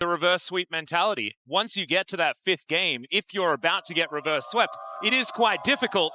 the reverse sweep mentality. Once you get to that 5th game, if you're about to get reverse swept, it is quite difficult.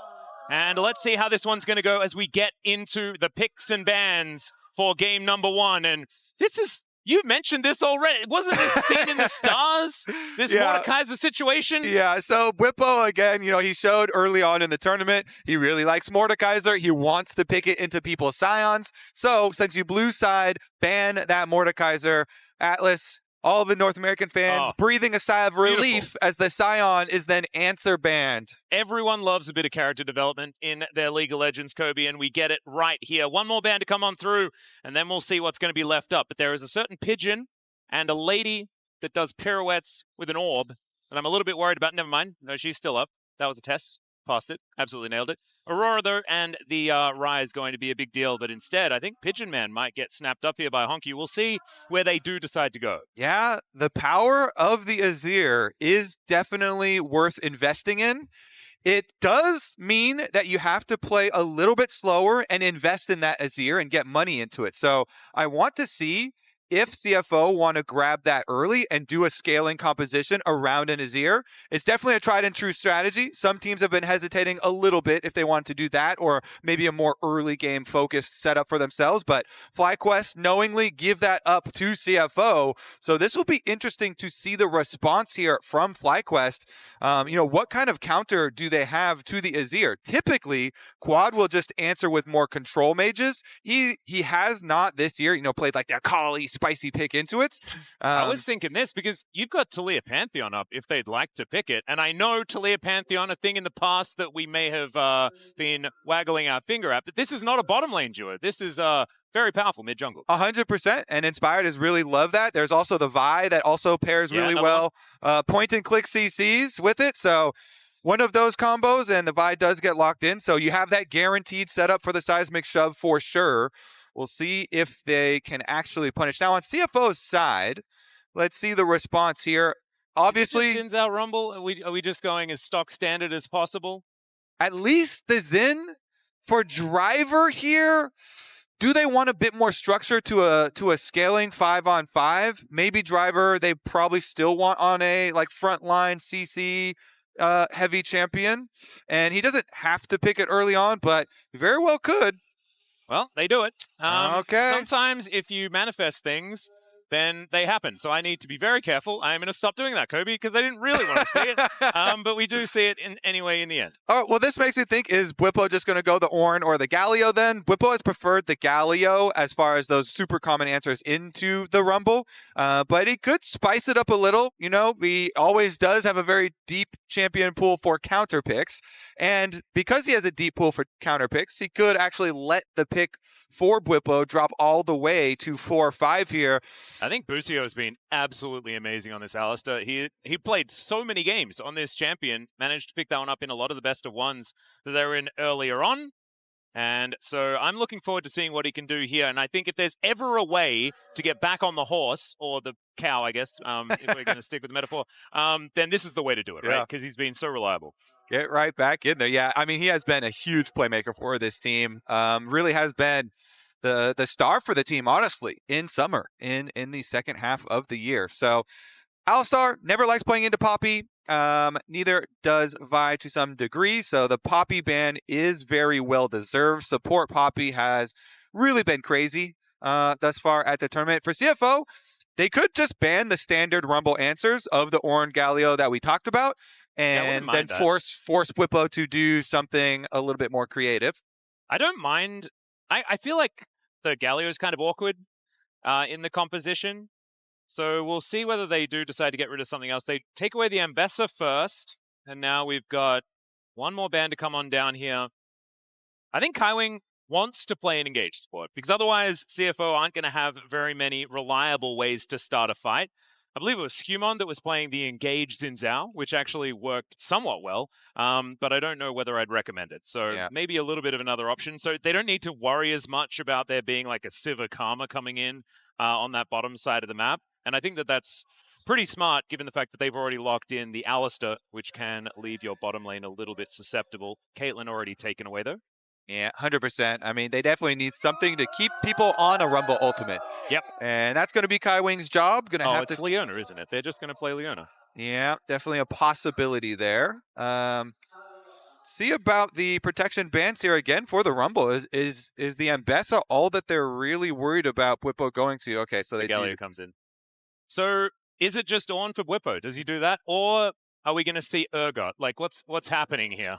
And let's see how this one's going to go as we get into the picks and bans for game number 1. And this is, you mentioned this already. Wasn't this seen in the stars? This Mordekaiser situation? Yeah, so Bwipo, again, he showed early on in the tournament, he really likes Mordekaiser. He wants to pick it into people's Scions. So since you blue side, ban that Mordekaiser. Atlas, all the North American fans breathing a sigh of relief as the Scion is then answer banned. Everyone loves a bit of character development in their League of Legends, Kobe, and we get it right here. One more ban to come on through, and then we'll see what's going to be left up. But there is a certain pigeon and a lady that does pirouettes with an orb, and I'm a little bit worried about. Never mind. No, she's still up. That was a test. Passed it. Absolutely nailed it. Aurora, though, and the Rye is going to be a big deal. But instead, I think Pigeon Man might get snapped up here by Honky. We'll see where they do decide to go. Yeah, the power of the Azir is definitely worth investing in. It does mean that you have to play a little bit slower and invest in that Azir and get money into it. So I want to see if CFO want to grab that early and do a scaling composition around an Azir. It's definitely a tried and true strategy. Some teams have been hesitating a little bit if they want to do that, or maybe a more early game focused setup for themselves. But FlyQuest knowingly give that up to CFO. So this will be interesting to see the response here from FlyQuest. What kind of counter do they have to the Azir? Typically, Quad will just answer with more control mages. He has not this year, played like that Kali spicy pick into it. I was thinking this because you've got Talia Pantheon up if they'd like to pick it. And I know Talia Pantheon, a thing in the past that we may have been waggling our finger at, but this is not a bottom lane duo. This is very powerful mid-jungle. 100%, and Inspired has really loved that. There's also the Vi that also pairs really well. Point-and-click CCs with it, so one of those combos, and the Vi does get locked in, so you have that guaranteed setup for the Seismic Shove for sure. We'll see if they can actually punish. Now, on CFO's side, let's see the response here. Obviously, Zin's out Rumble. Are we just going as stock standard as possible? At least the Zin for Driver here. Do they want a bit more structure to a scaling 5-on-5? Maybe Driver they probably still want on a frontline CC heavy champion, and he doesn't have to pick it early on, but very well could. Well, they do it. Okay. Sometimes if you manifest things, then they happen. So I need to be very careful. I'm going to stop doing that, Kobe, because I didn't really want to see it. But we do see it anyway in the end. All right, well, this makes me think, is Bwipo just going to go the Ornn or the Galio then? Bwipo has preferred the Galio as far as those super common answers into the Rumble. But he could spice it up a little. He always does have a very deep champion pool for counter picks. And because he has a deep pool for counter picks, he could actually let the pick for Bwipo drop all the way to 4-5 here. I think Busio has been absolutely amazing on this Alistair. He played so many games on this champion, managed to pick that one up in a lot of the best of ones that they were in earlier on. And so I'm looking forward to seeing what he can do here. And I think if there's ever a way to get back on the horse, or the cow, I guess, if we're going to stick with the metaphor, then this is the way to do it, right? Because he's been so reliable. Get right back in there. Yeah, I mean, he has been a huge playmaker for this team. Really has been the star for the team, honestly, in summer, in the second half of the year. So Alistar never likes playing into Poppy. Neither does Vi to some degree. So the Poppy ban is very well deserved. Support Poppy has really been crazy thus far at the tournament. For CFO, they could just ban the standard Rumble answers of the Ornn Galio that we talked about, and then force Bwipo to do something a little bit more creative. I don't mind. I feel like the Galio is kind of awkward in the composition. So we'll see whether they do decide to get rid of something else. They take away the Ambessa first, and now we've got one more ban to come on down here. I think Kaiwing wants to play an engaged support, because otherwise CFO aren't going to have very many reliable ways to start a fight. I believe it was Humon that was playing the engaged Xin Zhao, which actually worked somewhat well, but I don't know whether I'd recommend it. So maybe a little bit of another option. So they don't need to worry as much about there being like a Siva Karma coming in on that bottom side of the map. And I think that that's pretty smart, given the fact that they've already locked in the Alistair, which can leave your bottom lane a little bit susceptible. Caitlyn already taken away, though. Yeah, 100%. I mean, they definitely need something to keep people on a Rumble Ultimate. Yep. And that's going to be Kai Wing's job. Going to have it's to. Leona, isn't it? They're just going to play Leona. Yeah, definitely a possibility there. See about the protection bans here again for the Rumble. Is the Ambessa all that they're really worried about Bwipo going to? Okay, so they Galio comes in. So is it just on for Bwipo? Does he do that? Or are we going to see Urgot? Like, what's happening here?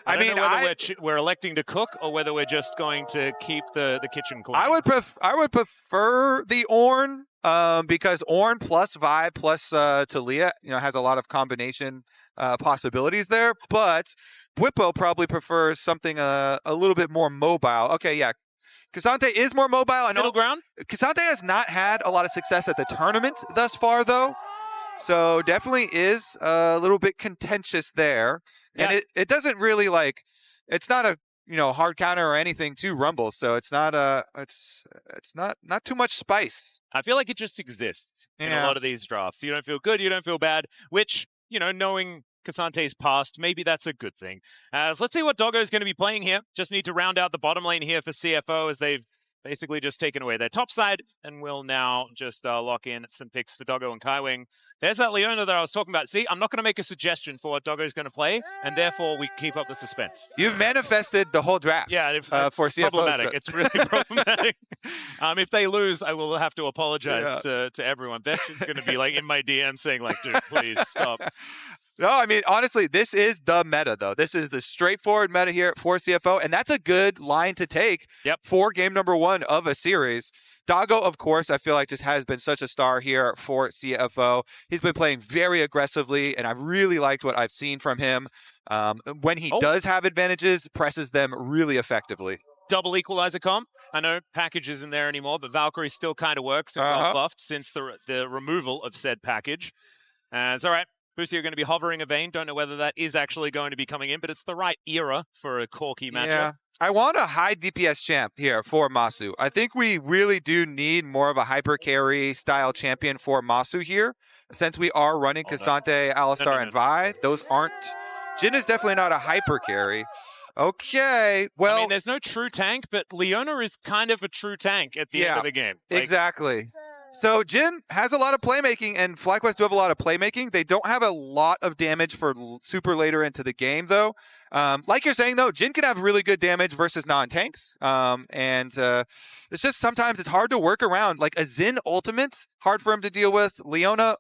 I don't know whether we're electing to cook or whether we're just going to keep the kitchen clean. I would prefer the Ornn because Ornn plus Vi plus Talia, has a lot of combination possibilities there. But Bwipo probably prefers something a little bit more mobile. Okay, yeah. K'Sante is more mobile. I know. Middle ground? K'Sante has not had a lot of success at the tournament thus far, though. So definitely is a little bit contentious there. Yeah. And it doesn't really it's not a hard counter or anything to Rumble, so it's not it's not too much spice. I feel like it just exists in a lot of these drafts. You don't feel good, you don't feel bad, which, knowing K'Sante's past, maybe that's a good thing. So let's see what Doggo's going to be playing here. Just need to round out the bottom lane here for CFO as they've basically just taken away their top side, and we'll now just lock in some picks for Doggo and Kai Wing. There's that Leona that I was talking about. See, I'm not going to make a suggestion for what Doggo's going to play, and therefore we keep up the suspense. You've manifested the whole draft. Yeah, it's for CFO. Problematic. It's really problematic. If they lose, I will have to apologize to everyone. Betchin's going to be in my DM saying dude, please stop. No, I mean, honestly, this is the meta, though. This is the straightforward meta here for CFO, and that's a good line to take for game number 1 of a series. Doggo, of course, I feel like just has been such a star here for CFO. He's been playing very aggressively, and I've really liked what I've seen from him. When he does have advantages, presses them really effectively. Double equalizer comp. I know package isn't there anymore, but Valkyrie still kind of works and well buffed since the removal of said package. It's all right. Pussy are going to be hovering a vein. Don't know whether that is actually going to be coming in, but it's the right era for a Corki matchup. Yeah. I want a high DPS champ here for Masu. I think we really do need more of a hyper carry style champion for Masu here. Since we are running K'Sante, Alistar, and Vi, those aren't... Jhin is definitely not a hyper carry. Okay, well... I mean, there's no true tank, but Leona is kind of a true tank at the end of the game. Exactly. So Jhin has a lot of playmaking, and FlyQuest do have a lot of playmaking. They don't have a lot of damage for super later into the game, though. Like you're saying, though, Jhin can have really good damage versus non-tanks. It's just sometimes it's hard to work around. Like a Xin ultimate, hard for him to deal with. Leona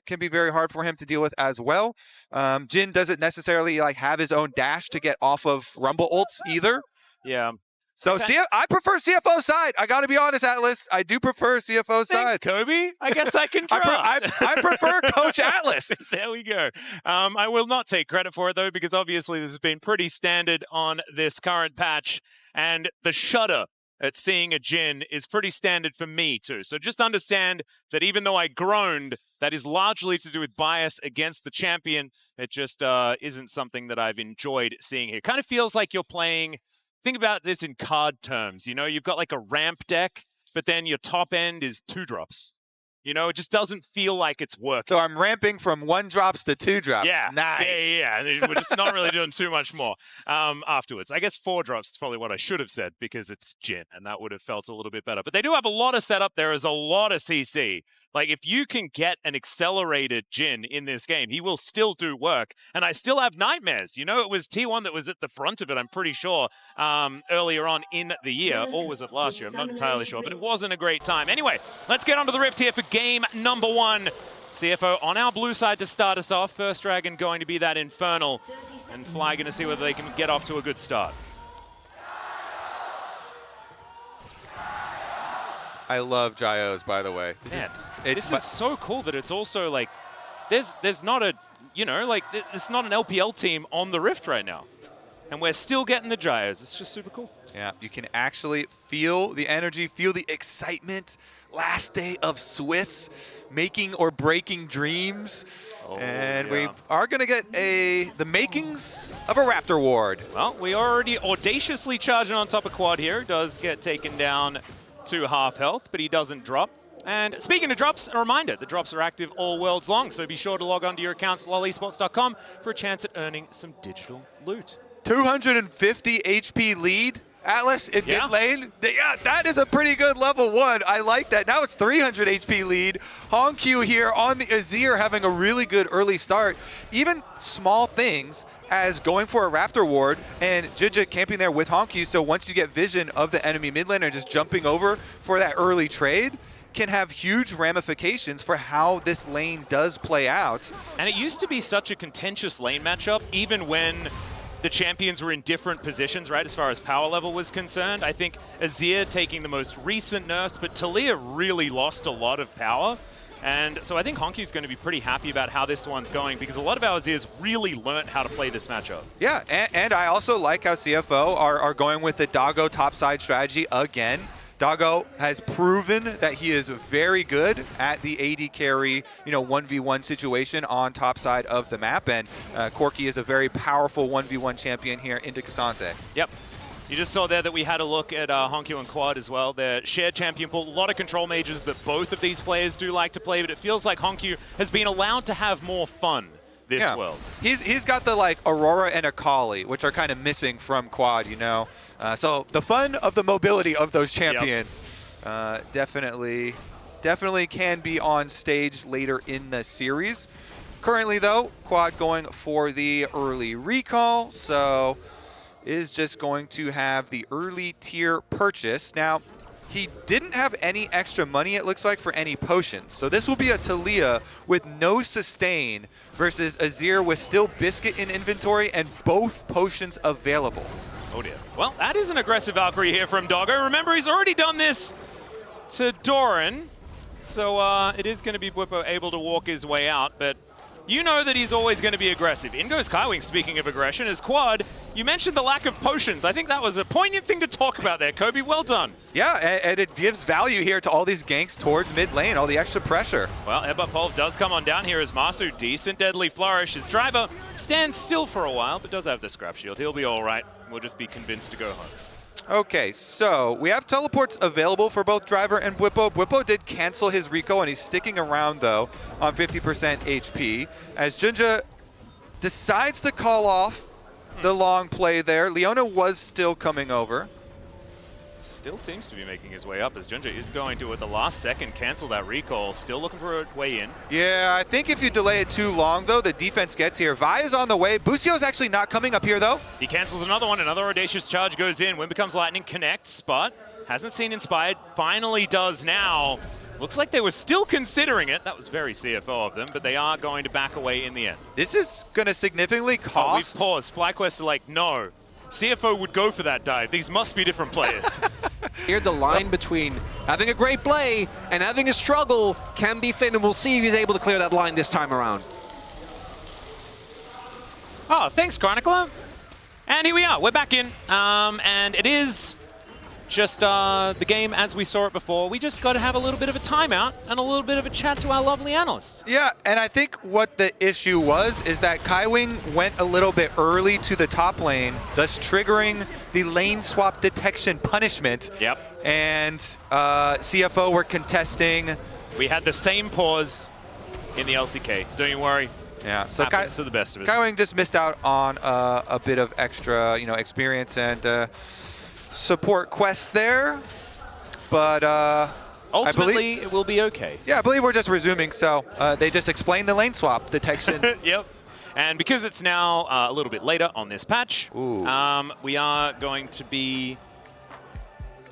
can be very hard for him to deal with as well. Jhin doesn't necessarily have his own dash to get off of Rumble ults either. Yeah. So I prefer CFO side. I got to be honest, Atlas. I do prefer CFO side. Thanks, Kobe. I guess I can draft. I prefer Coach Atlas. There we go. I will not take credit for it, though, because obviously this has been pretty standard on this current patch. And the shudder at seeing a Jhin is pretty standard for me, too. So just understand that even though I groaned, that is largely to do with bias against the champion. It just isn't something that I've enjoyed seeing here. Kind of feels like you're playing... Think about this in card terms. You've got a ramp deck, but then your top end is 2 drops. It just doesn't feel like it's working. So I'm ramping from 1 drops to 2 drops. Yeah. Nice. Yeah. We're just not really doing too much more afterwards. I guess 4 drops is probably what I should have said because it's Jhin, and that would have felt a little bit better. But they do have a lot of setup. There is a lot of CC. If you can get an accelerated Jhin in this game, he will still do work. And I still have nightmares. It was T1 that was at the front of it, I'm pretty sure, earlier on in the year. Or was it last year? I'm not entirely sure. But it wasn't a great time. Anyway, let's get onto the Rift here for game number 1. CFO on our blue side to start us off. First Dragon going to be that Infernal. And Fly going to see whether they can get off to a good start. I love Gyos, by the way. This is so cool that it's also there's not a, it's not an LPL team on the Rift right now. And we're still getting the Gyos. It's just super cool. Yeah, you can actually feel the energy, feel the excitement. Last day of Swiss, making or breaking dreams. We are going to get the makings of a Raptor Ward. Well, we already audaciously charging on top of Quad here. Does get taken down to half health, but he doesn't drop. And speaking of drops, a reminder, the drops are active all worlds long, so be sure to log on to your accounts at lolesports.com for a chance at earning some digital loot. 250 HP lead, Atlas, in mid lane. Yeah, that is a pretty good level 1. I like that. Now it's 300 HP lead. Hongq here on the Azir having a really good early start. Even small things as going for a Raptor ward and Jinja camping there with Hongq, so once you get vision of the enemy mid laner just jumping over for that early trade, can have huge ramifications for how this lane does play out. And it used to be such a contentious lane matchup, even when the champions were in different positions, right, as far as power level was concerned. I think Azir taking the most recent nerfs, but Taliyah really lost a lot of power. And so I think Hongq's going to be pretty happy about how this one's going, because a lot of our Azirs really learned how to play this matchup. Yeah, and I also like how CFO are going with the Doggo topside strategy again. Doggo has proven that he is very good at the AD carry, 1v1 situation on top side of the map, and Corki is a very powerful 1v1 champion here into K'Sante. Yep. You just saw there that we had a look at Hongq and Quad as well. Their shared champion pool, a lot of control mages that both of these players do like to play, but it feels like Hongq has been allowed to have more fun this world. He's got the Aurora and Akali, which are kind of missing from Quad, so the fun of the mobility of those champions definitely can be on stage later in the series. Currently, though, Quad going for the early recall, so is just going to have the early tier purchase. Now, he didn't have any extra money, it looks like, for any potions. So this will be a Taliyah with no sustain versus Azir with still Biscuit in inventory and both potions available. Oh dear. Well, that is an aggressive Valkyrie here from Doggo. Remember, he's already done this to Doran. So it is going to be Bwipo able to walk his way out, but you know that he's always going to be aggressive. In goes Kaiwing, speaking of aggression, as Quad, you mentioned the lack of potions. I think that was a poignant thing to talk about there, Kobe. Well done. Yeah, and it gives value here to all these ganks towards mid lane, all the extra pressure. Well, Ebapov does come on down here as Masu. Decent deadly flourish. His driver stands still for a while, but does have the scrap shield. He'll be all right. We'll just be convinced to go home. Okay, so we have teleports available for both Driver and Bwipo. Bwipo did cancel his Rico, and he's sticking around, though, on 50% HP. As Jinja decides to call off the long play there. Leona was still coming over. Still seems to be making his way up, as Jinja is going to, at the last second, cancel that recall. Still looking for a way in. Yeah, I think if you delay it too long, though, the defense gets here. Vi is on the way. Busio's actually not coming up here, though. He cancels another one. Another audacious charge goes in. Wind becomes lightning, connects, but hasn't seen Inspired. Finally does now. Looks like they were still considering it. That was very CFO of them, but they are going to back away in the end. This is going to significantly cost... We've paused. FlyQuest are like, no. CFO would go for that dive. These must be different players. Here, the line between having a great play and having a struggle can be thin, and we'll see if he's able to clear that line this time around. Oh, thanks, Chronicler. And here we are. We're back in. And it is just the game as we saw it before. We just got to have a little bit of a timeout and a little bit of a chat to our lovely analysts. Yeah, and I think what the issue was is that Kaiwing went a little bit early to the top lane, thus triggering the lane swap detection punishment. Yep. And CFO were contesting. We had the same pause in the LCK. Don't you worry. Yeah, so happens to the best of us. Kaiwing just missed out on a bit of extra, experience and support quest there, but ultimately it will be okay. Yeah, I believe we're just resuming, so they just explained the lane swap detection. Yep. And because it's now a little bit later on this patch, we are going to be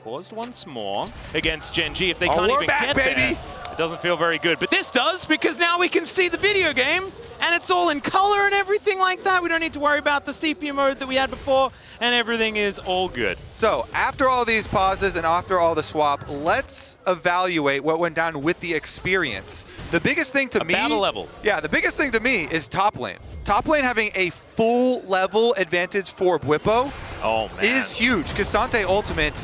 paused once more against Gen G. If they can't even get there, it doesn't feel very good. But this does, because now we can see the video game, and it's all in color and everything like that. We don't need to worry about the sepia mode that we had before, and everything is all good. So after all these pauses and after all the swap, let's evaluate what went down with the experience. The biggest thing to me... Battle level. Yeah, the biggest thing to me is top lane. Top lane having a full level advantage for Bwipo is huge. K'Sante ultimate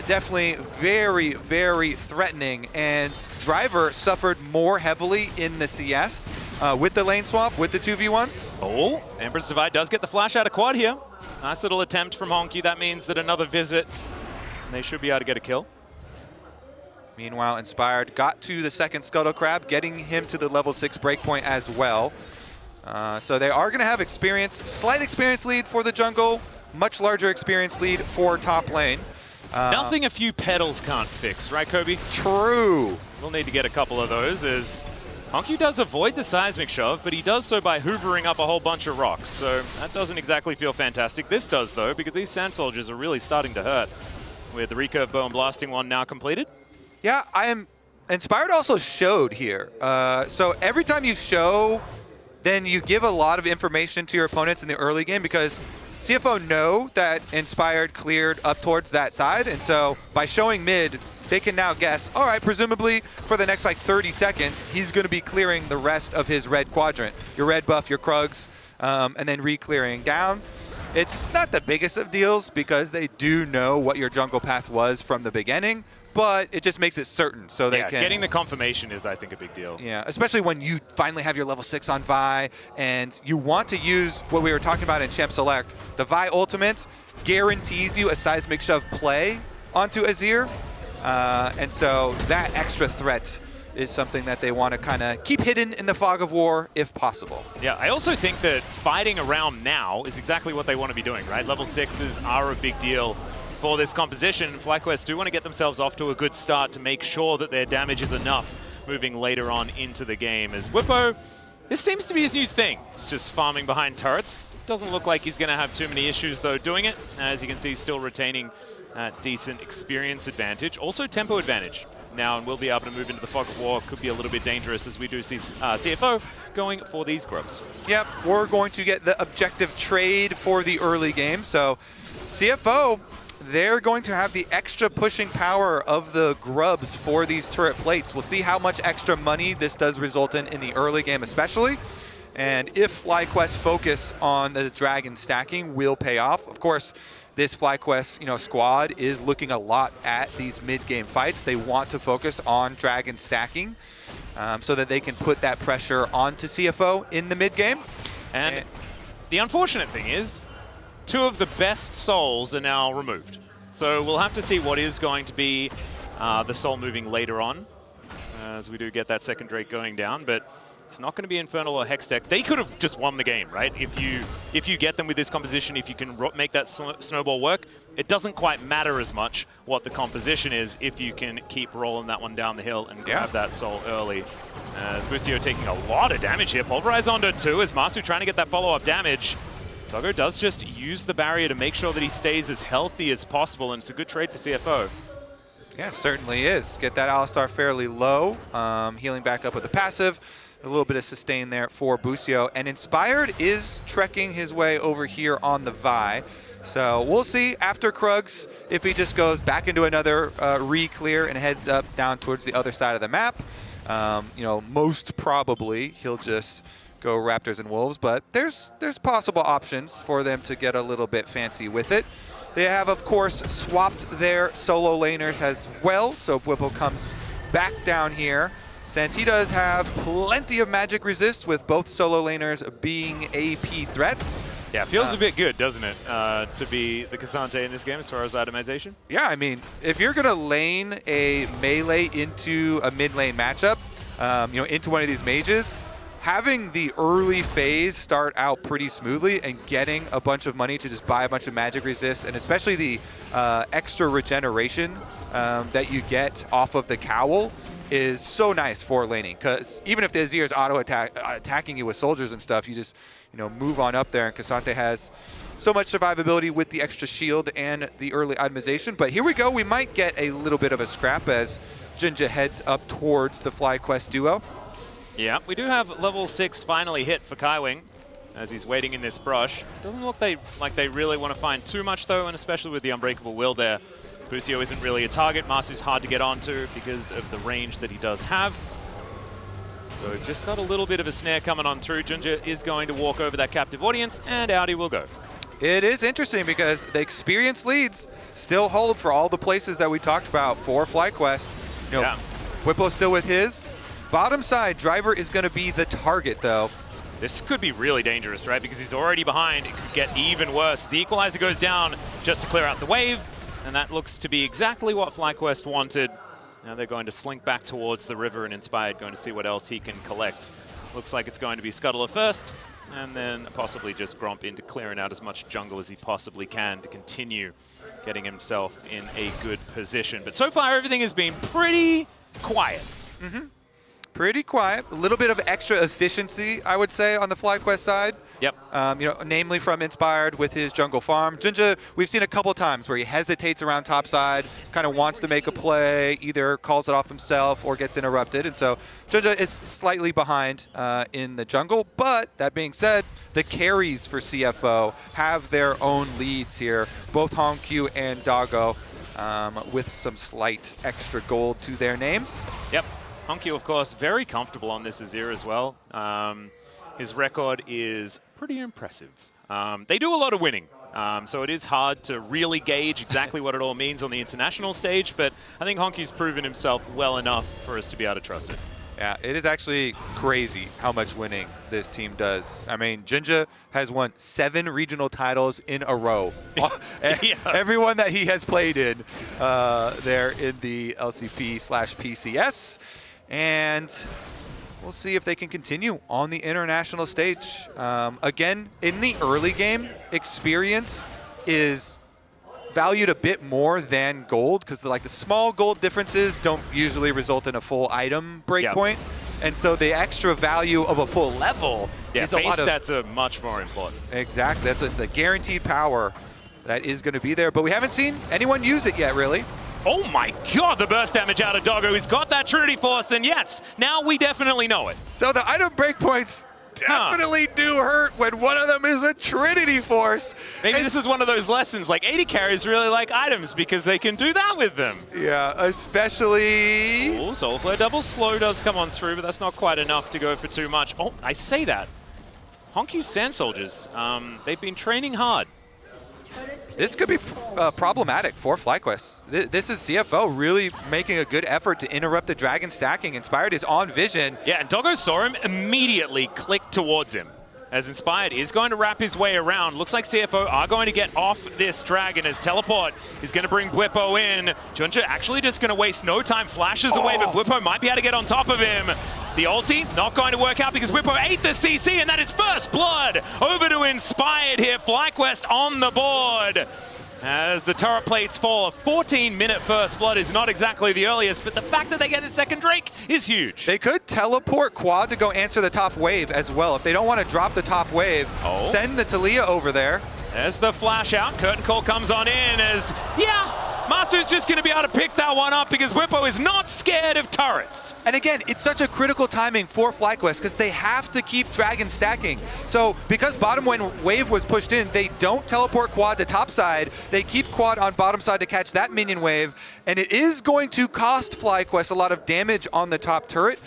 definitely very, very threatening, and Driver suffered more heavily in the CS with the lane swap, with the 2v1s. Oh, Emperor's Divide does get the flash out of quad here. Nice little attempt from Hongq. That means that another visit, and they should be able to get a kill. Meanwhile, Inspired got to the second Scuttle Crab, getting him to the level 6 breakpoint as well. So they are going to have experience, slight experience lead for the jungle, much larger experience lead for top lane. Nothing a few pedals can't fix, right, Kobe? True. We'll need to get a couple of those as Honky does avoid the seismic shove, but he does so by hoovering up a whole bunch of rocks. So that doesn't exactly feel fantastic. This does, though, because these sand soldiers are really starting to hurt. With the recurve bow and blasting one now completed. Yeah, I am. Inspired also showed here. So every time you show, then you give a lot of information to your opponents in the early game because CFO know that Inspired cleared up towards that side. And so by showing mid, they can now guess, all right, presumably for the next like 30 seconds, he's going to be clearing the rest of his red quadrant. Your red buff, your Krugs, and then re-clearing down. It's not the biggest of deals because they do know what your jungle path was from the beginning, but it just makes it certain so they can... Getting the confirmation is, I think, a big deal. Yeah, especially when you finally have your level 6 on Vi, and you want to use what we were talking about in Champ Select. The Vi ultimate guarantees you a seismic shove play onto Azir, and so that extra threat is something that they want to kind of keep hidden in the fog of war if possible. Yeah, I also think that fighting around now is exactly what they want to be doing, right? Level 6s are a big deal for this composition. FlyQuest do want to get themselves off to a good start to make sure that their damage is enough moving later on into the game. As Whippo, this seems to be his new thing. It's just farming behind turrets. Doesn't look like he's going to have too many issues, though, doing it. As you can see, still retaining that decent experience advantage. Also tempo advantage now, and we'll be able to move into the fog of war. Could be a little bit dangerous as we do see CFO going for these grubs. Yep, we're going to get the objective trade for the early game. So CFO, they're going to have the extra pushing power of the grubs for these turret plates. We'll see how much extra money this does result in the early game especially. And if FlyQuest focus on the dragon stacking will pay off. Of course, this FlyQuest squad is looking a lot at these mid-game fights. They want to focus on dragon stacking so that they can put that pressure onto CFO in the mid-game. And the unfortunate thing is, 2 of the best souls are now removed. So we'll have to see what is going to be the soul moving later on as we do get that second Drake going down. But it's not going to be Infernal or Hextech. They could have just won the game, right? If you get them with this composition, if you can make that snowball work, it doesn't quite matter as much what the composition is if you can keep rolling that one down the hill and grab that soul early. As Busio taking a lot of damage here. Pulverize onto 2 as Masu trying to get that follow-up damage. Doggo does just use the barrier to make sure that he stays as healthy as possible, and it's a good trade for CFO. Yeah, certainly is. Get that Alistar fairly low, healing back up with the passive. A little bit of sustain there for Busio. And Inspired is trekking his way over here on the Vi. So we'll see after Krugs if he just goes back into another re-clear and heads up down towards the other side of the map. Most probably he'll just go Raptors and Wolves, but there's possible options for them to get a little bit fancy with it. They have, of course, swapped their solo laners as well, so Whipple comes back down here. Since he does have plenty of magic resist with both solo laners being AP threats. Yeah, it feels a bit good, doesn't it, to be the Cassante in this game as far as itemization? Yeah, I mean, if you're going to lane a melee into a mid lane matchup, into one of these mages, having the early phase start out pretty smoothly and getting a bunch of money to just buy a bunch of magic resist, and especially the extra regeneration that you get off of the cowl, is so nice for laning, because even if the Azir is attacking you with soldiers and stuff, you just move on up there, and Cassante has so much survivability with the extra shield and the early itemization. But here we go, we might get a little bit of a scrap as Jinja heads up towards the FlyQuest duo. Yeah, we do have level 6 finally hit for Kaiwing as he's waiting in this brush. Doesn't look like they really want to find too much though, and especially with the Unbreakable Will there. Busio isn't really a target. Masu's hard to get onto because of the range that he does have. So we've just got a little bit of a snare coming on through. Jinja is going to walk over that captive audience, and out he will go. It is interesting because the experience leads still hold for all the places that we talked about for FlyQuest. Whipple's still with his. Bottom side, Driver is going to be the target, though. This could be really dangerous, right? Because he's already behind. It could get even worse. The Equalizer goes down just to clear out the wave. And that looks to be exactly what FlyQuest wanted. Now they're going to slink back towards the river, and Inspired going to see what else he can collect. Looks like it's going to be Scuttler first. and then possibly just Gromp into clearing out as much jungle as he possibly can to continue getting himself in a good position. But so far, everything has been pretty quiet. Pretty quiet. A little bit of extra efficiency, I would say, on the FlyQuest side. Yep. Namely from Inspired with his jungle farm. Junja, we've seen a couple times where he hesitates around topside, kind of wants to make a play, either calls it off himself or gets interrupted. And so Junja is slightly behind in the jungle. But that being said, the carries for CFO have their own leads here, both Hongq and Doggo, with some slight extra gold to their names. Yep. Hongq, of course, very comfortable on this Azir as well. His record is pretty impressive. They do a lot of winning, so it is hard to really gauge exactly what it all means on the international stage, but I think Hongq's proven himself well enough for us to be able to trust it. Yeah, it is actually crazy how much winning this team does. I mean, Jinja has won 7 regional titles in a row. Yeah. Everyone that he has played in there in the LCP/PCS. And we'll see if they can continue on the international stage. Again, in the early game, experience is valued a bit more than gold because the small gold differences don't usually result in a full item breakpoint. Yep. And so the extra value of a full level is a base lot of... stats are much more important. Exactly. That's the guaranteed power that is going to be there. But we haven't seen anyone use it yet, really. Oh my god, the burst damage out of Doggo. He's got that Trinity Force, and yes, now we definitely know it. So the item breakpoints definitely do hurt when one of them is a Trinity Force. Maybe this is one of those lessons, like AD carries really like items because they can do that with them. Yeah, especially... Oh, Soulflare double slow does come on through, but that's not quite enough to go for too much. Oh, I say that. Hongq's Sand Soldiers, they've been training hard. This could be problematic for FlyQuest. This is CFO really making a good effort to interrupt the dragon stacking. Inspired is on vision. Yeah, and Doggo saw him, immediately clicked towards him. As Inspired is going to wrap his way around. Looks like CFO are going to get off this dragon as Teleport is going to bring Bwipo in. Junja actually just going to waste no time, flashes away, but Bwipo might be able to get on top of him. The ulti not going to work out because Bwipo ate the CC, and that is first blood over to Inspired here. FlyQuest on the board. As the turret plates fall, a 14-minute first blood is not exactly the earliest, but the fact that they get a second Drake is huge. They could teleport Quad to go answer the top wave as well. If they don't want to drop the top wave, send the Talia over there. There's the flash out. Curtain call comes on in as, Master's just going to be able to pick that one up because Bwipo is not scared of turrets. And again, it's such a critical timing for FlyQuest because they have to keep dragon stacking. So because bottom wave was pushed in, they don't teleport Quad to top side. They keep Quad on bottom side to catch that minion wave. And it is going to cost FlyQuest a lot of damage on the top turret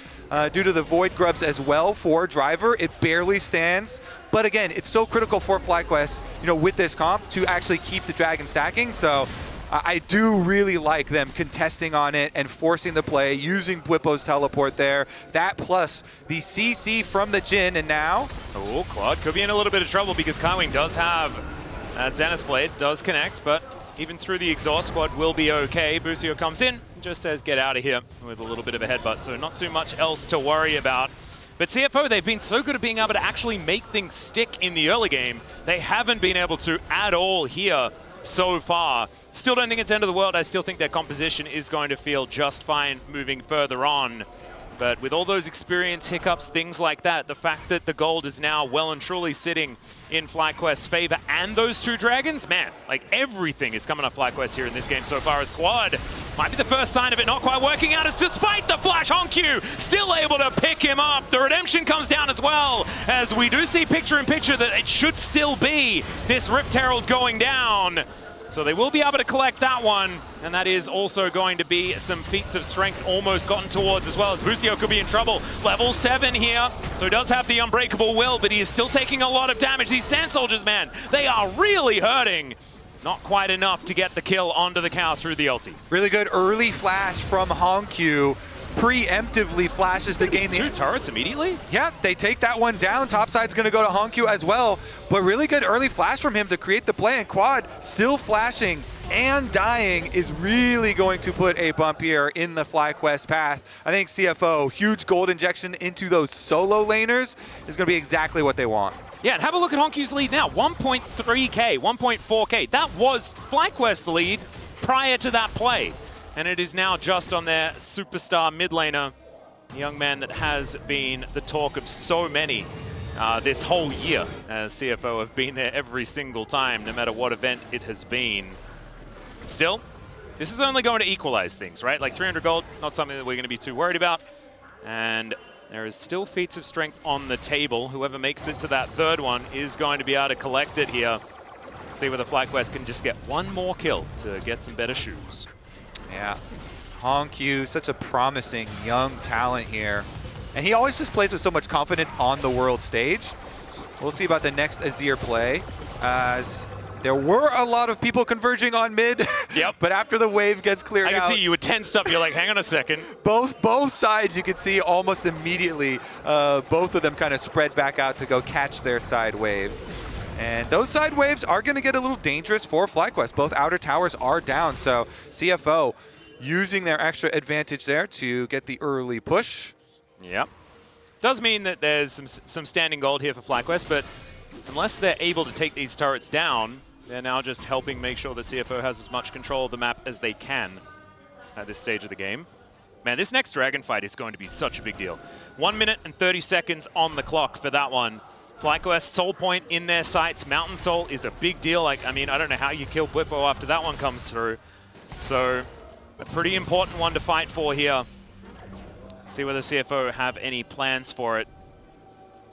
due to the Void Grubs as well for Driver. It barely stands. But again, it's so critical for FlyQuest, with this comp to actually keep the dragon stacking. So I do really like them contesting on it and forcing the play, using Bwipo's teleport there. That plus the CC from the Jhin, and now... Oh, Claude could be in a little bit of trouble because Kaiwing does have that Zenith Blade, does connect, but even through the exhaust, Squad will be okay. Busio comes in and just says, get out of here, with a little bit of a headbutt, so not too much else to worry about. But CFO, they've been so good at being able to actually make things stick in the early game. They haven't been able to at all here so far. Still don't think it's end of the world. I still think their composition is going to feel just fine moving further on. But with all those experience hiccups, things like that, the fact that the gold is now well and truly sitting in FlyQuest's favor and those two dragons, man, like everything is coming up FlyQuest here in this game so far as Quad might be the first sign of it not quite working out. It's despite the flash, Hongq still able to pick him up. The redemption comes down as well, as we do see picture-in-picture that it should still be this Rift Herald going down. So they will be able to collect that one, and that is also going to be some feats of strength almost gotten towards as well, as Busio could be in trouble. Level 7 here, so he does have the Unbreakable Will, but he is still taking a lot of damage. These Sand Soldiers, man, they are really hurting. Not quite enough to get the kill onto the cow through the ulti. Really good early flash from Hongq. Preemptively flashes to gain the... Two turrets immediately? Yeah, they take that one down. Topside's going to go to Hongq as well. But really good early flash from him to create the play. And Quad still flashing and dying is really going to put a bump here in the FlyQuest path. I think CFO, huge gold injection into those solo laners is going to be exactly what they want. Yeah, and have a look at Honkyu's lead now. 1.3K, 1.4K. That was FlyQuest's lead prior to that play. And it is now just on their superstar mid laner, a young man that has been the talk of so many this whole year, as CFO have been there every single time, no matter what event it has been. Still, this is only going to equalize things, right? Like 300 gold, not something that we're going to be too worried about. And there is still feats of strength on the table. Whoever makes it to that third one is going to be able to collect it here. See whether FlyQuest can just get one more kill to get some better shoes. Yeah, Hongyu, such a promising young talent here. And he always just plays with so much confidence on the world stage. We'll see about the next Azir play, as there were a lot of people converging on mid. Yep. But after the wave gets cleared out, I can see you were tensed up. You're like, hang on a second. both sides, you can see almost immediately, both of them kind of spread back out to go catch their side waves. And those side waves are going to get a little dangerous for FlyQuest. Both outer towers are down, so CFO using their extra advantage there to get the early push. Yep. Does mean that there's some standing gold here for FlyQuest, but unless they're able to take these turrets down, they're now just helping make sure that CFO has as much control of the map as they can at this stage of the game. Man, this next dragon fight is going to be such a big deal. 1 minute and 30 seconds on the clock for that one. FlyQuest soul point in their sights. Mountain Soul is a big deal. Like, I mean, I don't know how you kill Bwipo after that one comes through. So, a pretty important one to fight for here. See whether CFO have any plans for it.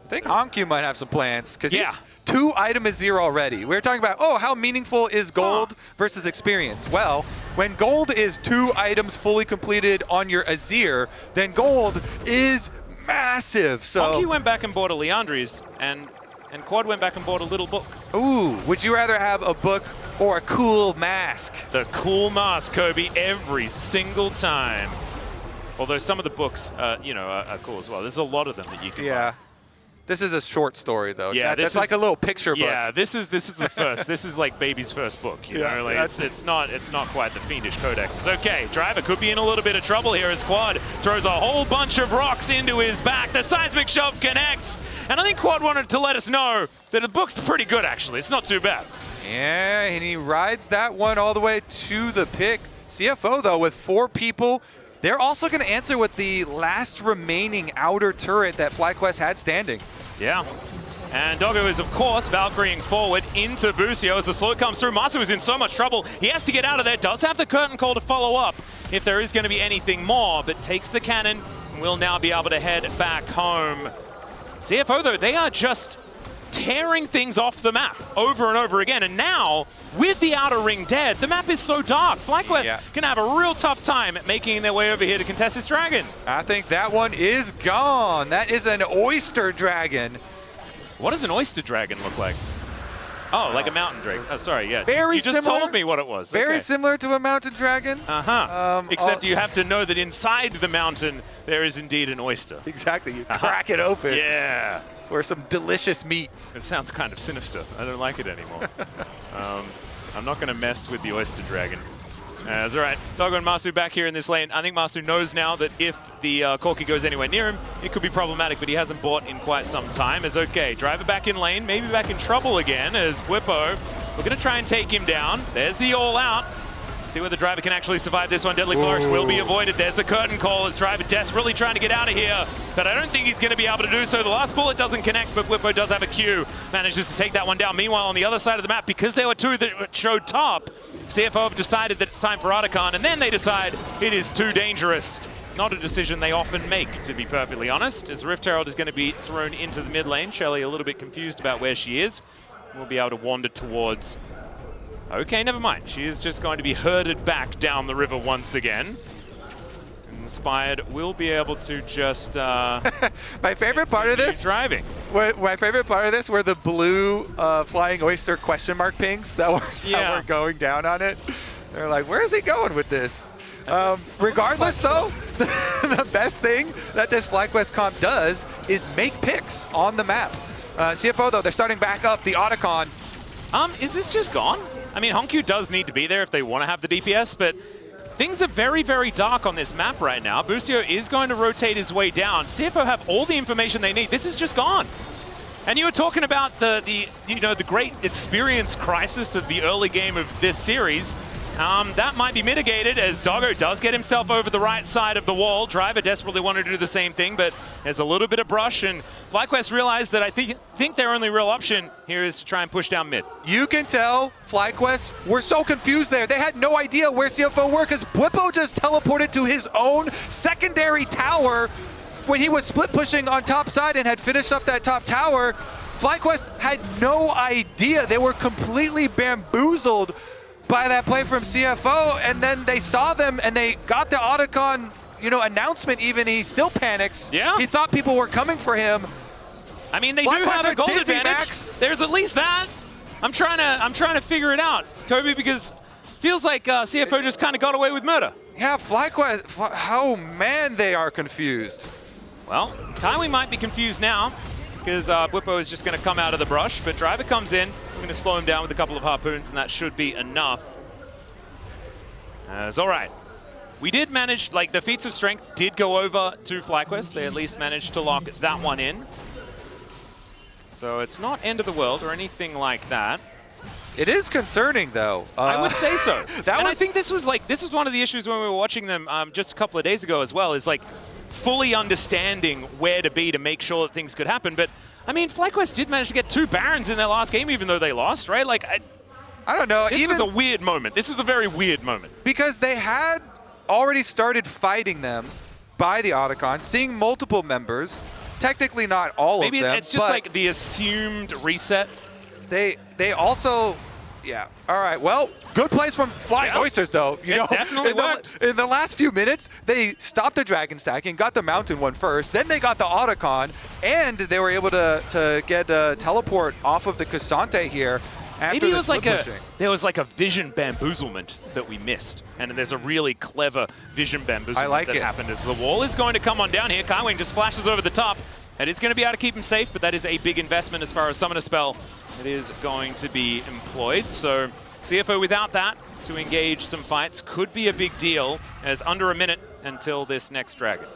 I think Hongyu might have some plans, because yeah. he's 2 item Azir already. We were talking about, oh, how meaningful is gold versus experience? Well, when gold is 2 items fully completed on your Azir, then gold is massive. So Honky went back and bought a Leandri's, and Quad went back and bought a little book. Ooh, would you rather have a book or a cool mask? The cool mask, Kobe, every single time. Although some of the books, you know, are cool as well. There's a lot of them that you can buy. This is a short story, though. Yeah, that's like a little picture book. Yeah, this is the first. This is like baby's first book. You know, like it's not quite the fiendish codex. It's okay. Driver could be in a little bit of trouble here as Quad throws a whole bunch of rocks into his back. The seismic shove connects, and I think Quad wanted to let us know that the book's pretty good. Actually, it's not too bad. Yeah, and he rides that one all the way to the pick. CFO though, with 4 people. They're also going to answer with the last remaining outer turret that FlyQuest had standing. Yeah. And Doggo is, of course, Valkyrieing forward into Busio as the slow comes through. Masu is in so much trouble. He has to get out of there. Does have the curtain call to follow up if there is going to be anything more, but takes the cannon and will now be able to head back home. CFO, though, they are just tearing things off the map over and over again. And now, with the outer ring dead, the map is so dark. FlyQuest can have a real tough time at making their way over here to contest this dragon. I think that one is gone. That is an Oyster dragon. What does an Oyster dragon look like? Oh, like a mountain drake. Oh, sorry, yeah. Very you just similar, told me what it was. Very similar to a mountain dragon. Except you have to know that inside the mountain, there is indeed an oyster. Exactly. You crack it open. Yeah. For some delicious meat. It sounds kind of sinister. I don't like it anymore. I'm not going to mess with the oyster dragon. That's all right. Doggo and Masu back here in this lane. I think Masu knows now that if the Corki goes anywhere near him, it could be problematic, but he hasn't bought in quite some time. It's okay. Driver back in lane, maybe back in trouble again as Bwipo. We're going to try and take him down. There's the all-out. See whether Driver can actually survive this one. Deadly Flourish will be avoided. There's the curtain call as Driver desperately trying to get out of here, but I don't think he's going to be able to do so. The last bullet doesn't connect, but Bwipo does have a Q. Manages to take that one down. Meanwhile, on the other side of the map, because there were 2 that showed top, CFO have decided that it's time for Otacon, and then they decide it is too dangerous. Not a decision they often make, to be perfectly honest, as Rift Herald is going to be thrown into the mid lane. Shelly a little bit confused about where she is. We'll be able to wander towards... Okay, never mind. She is just going to be herded back down the river once again. Inspired will be able to just... my favorite part of this... driving. My favorite part of this were the blue Flying Oyster question mark pings that were going down on it. They're like, where is he going with this? Regardless, though, the best thing that this FlyQuest comp does is make picks on the map. CFO, though, they're starting back up the Otacon. Is this just gone? I mean, Honkyu does need to be there if they want to have the DPS, but things are very, very dark on this map right now. Busio is going to rotate his way down. CFO have all the information they need. This is just gone. And you were talking about the great experience crisis of the early game of this series. That might be mitigated as Doggo does get himself over the right side of the wall. Driver desperately wanted to do the same thing, but there's a little bit of brush, and FlyQuest realized that I think their only real option here is to try and push down mid. You can tell FlyQuest were so confused there. They had no idea where CFO were because Bwipo just teleported to his own secondary tower when he was split pushing on top side and had finished up that top tower. FlyQuest had no idea. They were completely bamboozled by that play from CFO, and then they saw them and they got the Otacon, announcement even. He still panics. Yeah. He thought people were coming for him. I mean, they do have a gold advantage. Max. There's at least that. I'm trying to figure it out, Kobe, because feels like CFO just kind of got away with murder. Yeah, FlyQuest, oh man, they are confused. Well, Kaiwi might be confused now because Bwipo is just going to come out of the brush, but Driver comes in. I'm going to slow him down with a couple of harpoons, and that should be enough. It's all right. We did manage, the feats of strength did go over to FlyQuest. They at least managed to lock that one in. So it's not end of the world or anything like that. It is concerning, though. I would say so. I think this was one of the issues when we were watching them just a couple of days ago as well, is fully understanding where to be to make sure that things could happen. But I mean, FlyQuest did manage to get 2 Barons in their last game, even though they lost, right? I don't know. This was a weird moment. This was a very weird moment. Because they had already started fighting them by the Otacon, seeing multiple members. Technically not all of them. Maybe it's just the assumed reset. They also, yeah. All right, well, good plays from Flying Oysters, though. Definitely worked. In the last few minutes, they stopped the Dragon stacking, got the Mountain one first, then they got the Otacon, and they were able to get a teleport off of the Cassante here. Maybe it was there was a vision bamboozlement that we missed, and there's a really clever vision bamboozlement that happened as the wall is going to come on down here. Kaiwing just flashes over the top, and it's going to be able to keep him safe, but that is a big investment as far as Summoner Spell. It is going to be employed, so CFO without that to engage some fights could be a big deal, as under a minute until this next Dragon.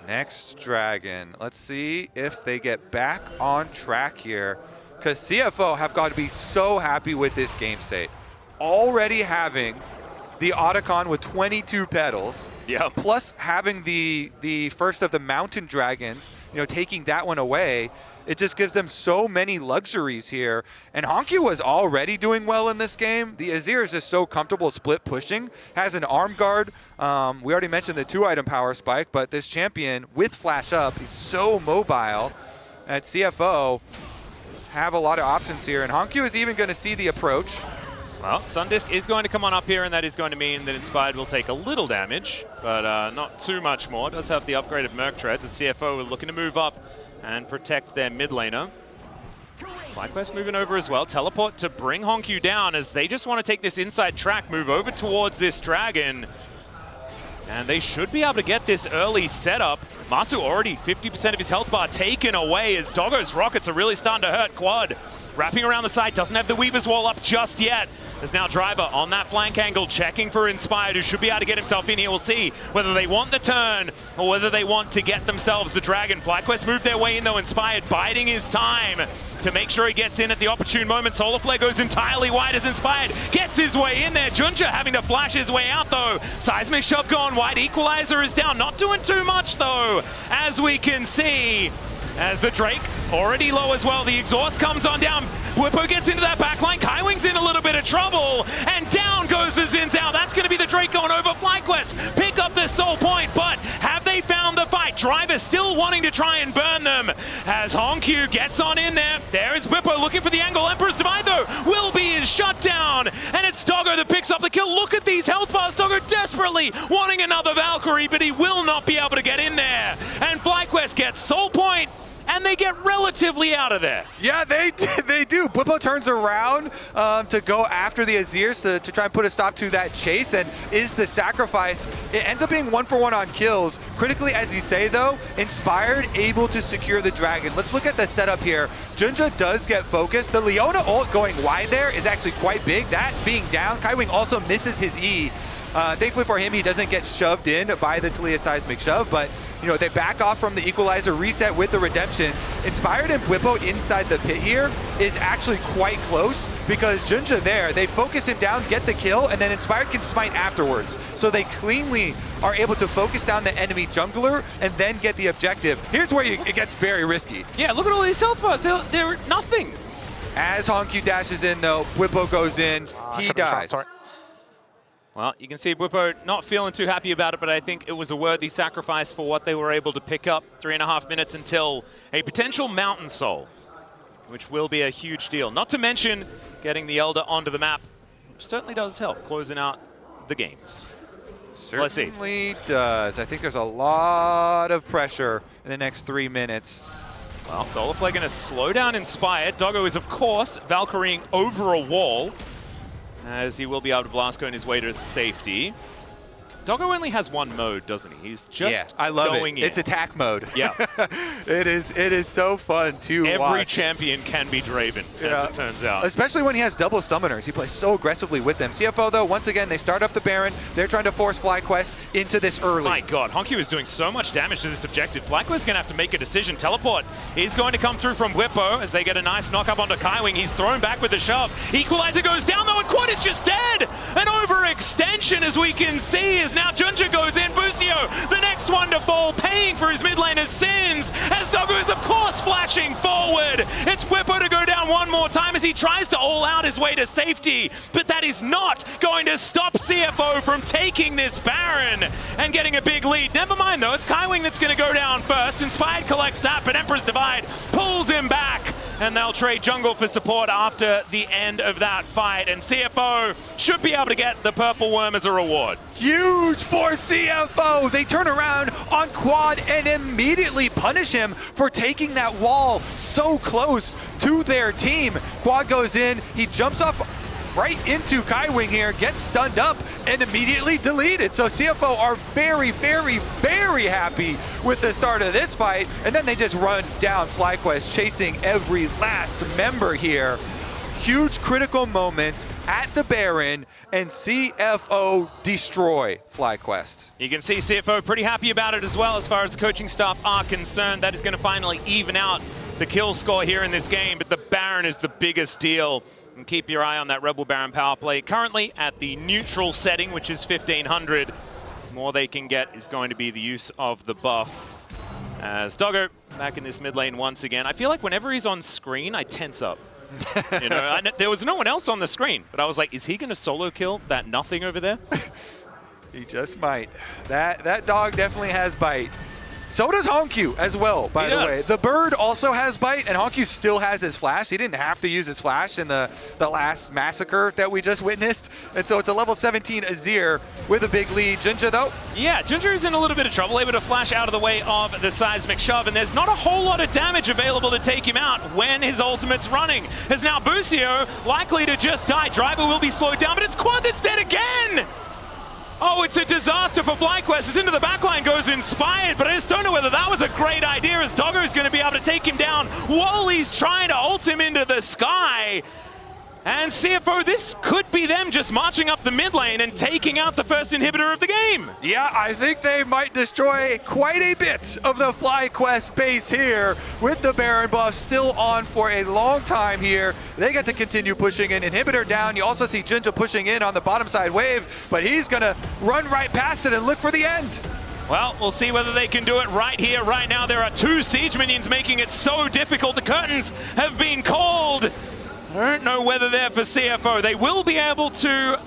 Next Dragon. Let's see if they get back on track here, because CFO have got to be so happy with this game state. Already having the Otacon with 22 petals, plus having the first of the Mountain Dragons, taking that one away. It just gives them so many luxuries here. And Honkyu was already doing well in this game. The Azir is just so comfortable split pushing, has an arm guard. We already mentioned the 2-item power spike, but this champion with flash up is so mobile. At CFO, have a lot of options here, and Honkyu is even going to see the approach. Well, Sundisk is going to come on up here, and that is going to mean that Inspired will take a little damage, but not too much more. It does have the upgraded Merc Treads, as CFO are looking to move up and protect their mid laner. FlyQuest moving over as well. Teleport to bring Honkyu down, as they just want to take this inside track, move over towards this Dragon. And they should be able to get this early setup. Masu already 50% of his health bar taken away, as Doggo's rockets are really starting to hurt Quad. Wrapping around the side, doesn't have the Weaver's Wall up just yet. There's now Driver on that flank angle, checking for Inspired, who should be able to get himself in here. We'll see whether they want the turn or whether they want to get themselves the Dragon. FlyQuest moved their way in, though. Inspired biding his time to make sure he gets in at the opportune moment. Solar Flare goes entirely wide as Inspired gets his way in there. Junja having to flash his way out, though. Seismic Shove gone wide. Equalizer is down. Not doing too much, though, as we can see. As the Drake already low as well. The exhaust comes on down. Bwipo gets into that backline. Kaiwing's in a little bit of trouble. And down goes the Xin Zhao. That's going to be the Drake going over. FlyQuest pick up the soul point, but have they found the fight? Driver still wanting to try and burn them as Honkyu gets on in there. There is Bwipo looking for the angle. Emperor's Divide, though, will be his shutdown. And it's Doggo that picks up the kill. Look at these health bars. Doggo desperately wanting another Valkyrie, but he will not be able to get in there. And FlyQuest gets soul point and they get relatively out of there. Yeah, they do. Bwipo turns around to go after the Azirs to try and put a stop to that chase, and is the sacrifice. It ends up being 1-for-1 on kills. Critically, as you say though, Inspired able to secure the Dragon. Let's look at the setup here. Junja does get focused. The Leona ult going wide there is actually quite big. That being down, Kaiwing also misses his E. Thankfully for him, he doesn't get shoved in by the Taliyah seismic shove, but they back off from the equalizer, reset with the redemptions. Inspired and Bwipo inside the pit here is actually quite close, because Junja there, they focus him down, get the kill, and then Inspired can smite afterwards. So they cleanly are able to focus down the enemy jungler and then get the objective. Here's where it gets very risky. Yeah, look at all these health bars. They're nothing. As Honku dashes in though, Bwipo goes in, he dies. Well, you can see Bwipo not feeling too happy about it, but I think it was a worthy sacrifice for what they were able to pick up. 3.5 minutes until a potential Mountain Soul, which will be a huge deal. Not to mention getting the Elder onto the map, which certainly does help closing out the games. Certainly does. I think there's a lot of pressure in the next 3 minutes. Well, Solarflare going to slow down Inspired. Doggo is, of course, Valkyrieing over a wall, as he will be able to blast going his way to safety. Doggo only has one mode, doesn't he? He's just I love going it. in. It's attack mode. Yeah. It is so fun to watch. Every champion can be Draven, as it turns out. Especially when he has double summoners. He plays so aggressively with them. CFO, though, once again, they start up the Baron. They're trying to force FlyQuest into this early. My God, Honku is doing so much damage to this objective. FlyQuest is going to have to make a decision. Teleport is going to come through from Bwipo as they get a nice knock up onto Kaiwing. He's thrown back with the shove. Equalizer goes down, though, and Quad is just dead. An overextension, as we can see, is now Junja goes in. Busio, the next one to fall, paying for his mid laner's sins, as Doggo is, of course, flashing forward. It's Bwipo to go down one more time as he tries to all out his way to safety, but that is not going to stop CFO from taking this Baron and getting a big lead. Never mind, though, it's Kaiwing that's going to go down first. Inspired collects that, but Emperor's Divide pulls him back, and they'll trade jungle for support after the end of that fight, and CFO should be able to get the Purple Worm as a reward. Huge for CFO. They turn around on Quad and immediately punish him for taking that wall so close to their team. Quad goes in, he jumps off right into Kaiwing here, gets stunned up, and immediately deleted. So CFO are very, very, very happy with the start of this fight, and then they just run down FlyQuest, chasing every last member here. Huge critical moment at the Baron, and CFO destroy FlyQuest. You can see CFO pretty happy about it as well as far as the coaching staff are concerned. That is going to finally even out the kill score here in this game, but the Baron is the biggest deal. And keep your eye on that Rebel Baron power play. Currently at the neutral setting, which is 1500. The more they can get is going to be the use of the buff. As Doggo back in this mid lane once again. I feel like whenever he's on screen, I tense up. There was no one else on the screen, but I was like, is he going to solo kill that nothing over there? He just might. That dog definitely has bite. So does Honku as well, by the way. The bird also has bite, and Honku still has his flash. He didn't have to use his flash in the last massacre that we just witnessed. And so it's a level 17 Azir with a big lead. Junja, though? Yeah, Junja is in a little bit of trouble, able to flash out of the way of the seismic shove, and there's not a whole lot of damage available to take him out when his ultimate's running. As now Busio likely to just die. Driver will be slowed down, but it's Quad that's dead again! Oh, it's a disaster for FlyQuest. It's into the backline, goes Inspired, but I just don't know whether that was a great idea, as Doggo is going to be able to take him down while he's trying to ult him into the sky. And CFO, this could be them just marching up the mid lane and taking out the first inhibitor of the game. Yeah, I think they might destroy quite a bit of the FlyQuest base here with the Baron buff still on for a long time here. They get to continue pushing an inhibitor down. You also see Junja pushing in on the bottom side wave, but he's going to run right past it and look for the end. Well, we'll see whether they can do it right here, right now. There are 2 siege minions making it so difficult. The curtains have been called. I don't know whether they're for CFO. They will be able to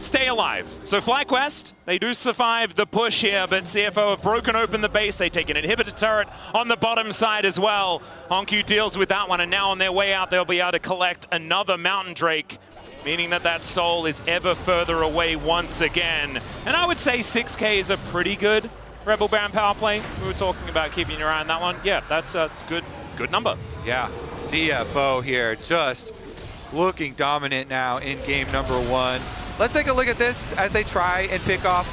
stay alive. So FlyQuest, they do survive the push here, but CFO have broken open the base. They take an inhibitor turret on the bottom side as well. Honku deals with that one, and now on their way out, they'll be able to collect another Mountain Drake, meaning that soul is ever further away once again. And I would say 6K is a pretty good Rebel Baron power play. We were talking about keeping your eye on that one. Yeah, that's good number. Yeah, CFO here just looking dominant now in game number 1. Let's take a look at this as they try and pick off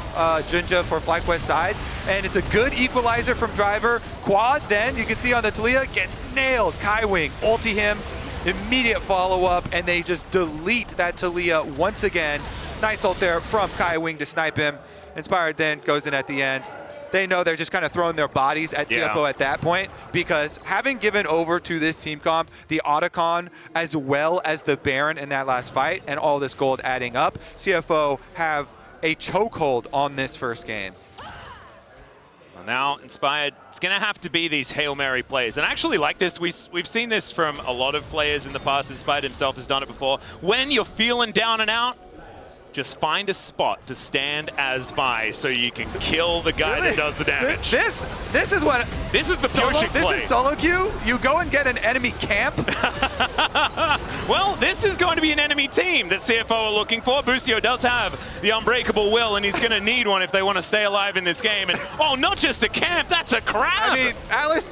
Junja for FlyQuest side. And it's a good equalizer from Driver. Quad then, you can see on the Talia, gets nailed. Kaiwing, ulti him, immediate follow-up, and they just delete that Talia once again. Nice ult there from Kaiwing to snipe him. Inspired then goes in at the end. They know they're just kind of throwing their bodies at CFO at that point, because having given over to this team comp the Otacon as well as the Baron in that last fight and all this gold adding up, CFO have a chokehold on this first game. Well, now Inspired, it's going to have to be these Hail Mary plays. And I actually like this. We've seen this from a lot of players in the past. Inspired himself has done it before. When you're feeling down and out, just find a spot to stand as Vi so you can kill the guy that does the damage. This is the Pyoshik play. This is solo queue. You go and get an enemy camp. Well, this is going to be an enemy team that CFO are looking for. Busio does have the unbreakable will, and he's going to need one if they want to stay alive in this game. And oh, not just a camp, that's a crab. I mean, Alice,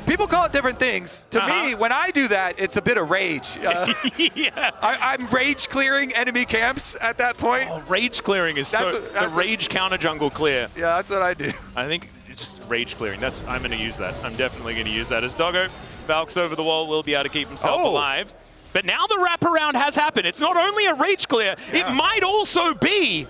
people call it different things. To me, when I do that, it's a bit of rage. Yeah. I'm rage clearing enemy camps at that point. Oh, rage clearing is the rage counter jungle clear. Yeah, that's what I do. I think just rage clearing. I'm going to use that. I'm definitely going to use that. As Doggo Valks over the wall, will be able to keep himself alive. But now the wraparound has happened. It's not only a rage clear, it might also be